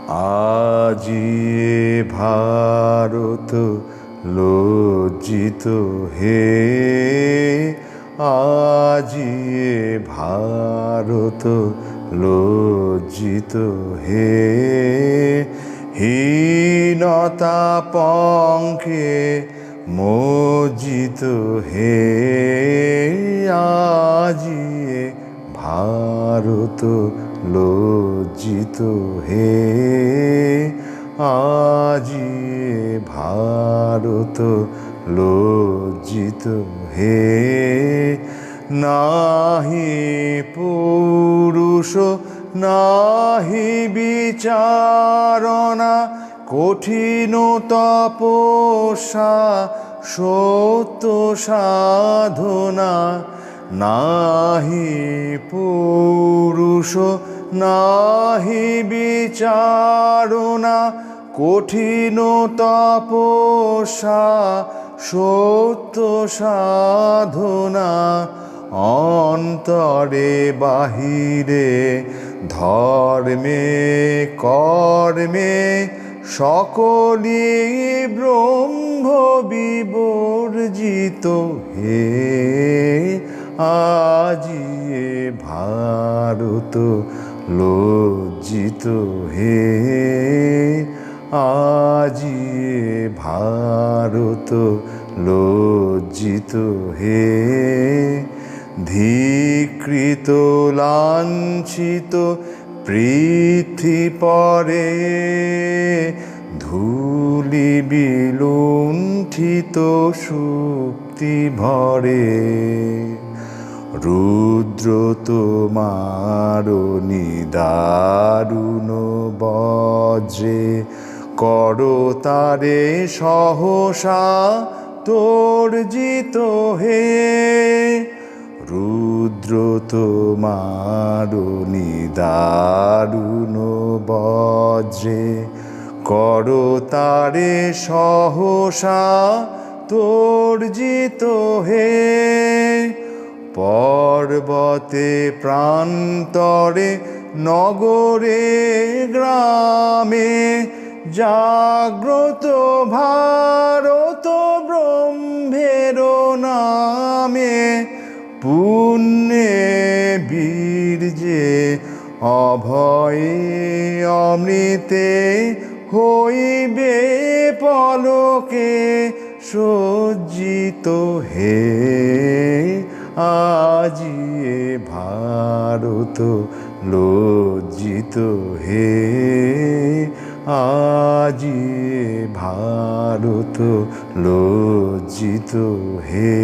আজি ভারত লজ্জিত হে, আজি ভারত লজ্জিত হে। হীনতা পঙ্কে মজ্জিত হে, আজি ভারত লজ্জিত হে, আজি ভারত লজ্জিত হে। নাহি পুরুষ নাহি বিচারণা, কঠিন তপস্যা সত্য সাধনা। নাহি পুরুষ নাহি বিচারণা, কঠিন তপস্যা সত্য সাধনা। অন্তরে বাহিরে ধর্মে কর্মে, সকলি ব্রহ্ম বিবর্জিত হে, আজি ভারত লজ্জিত হে, আজি ভারত লজ্জিত হে। ধিকৃত লাঞ্ছিত পৃথি পরে, ধূলি বিলুণ্ঠিত সুপ্তি ভরে। রুদ্র তোমার নিদারুণ বজ্রে, করতারে সহসা তর্জিত হে। রুদ্র তোমার নিদারুণ বজ্রে, করতারে সহসা তর্জিত হে। পর্বতে প্রান্তরে নগরে গ্রামে, জাগ্রত ভারত ব্রহ্মের নামে। পুণ্যে বীর্যে অভয়ে অমৃতে, হইবে পলকে সজ্জিত হে, আজি ভারত লজ্জিত হে, আজি ভারত লজ্জিত হে।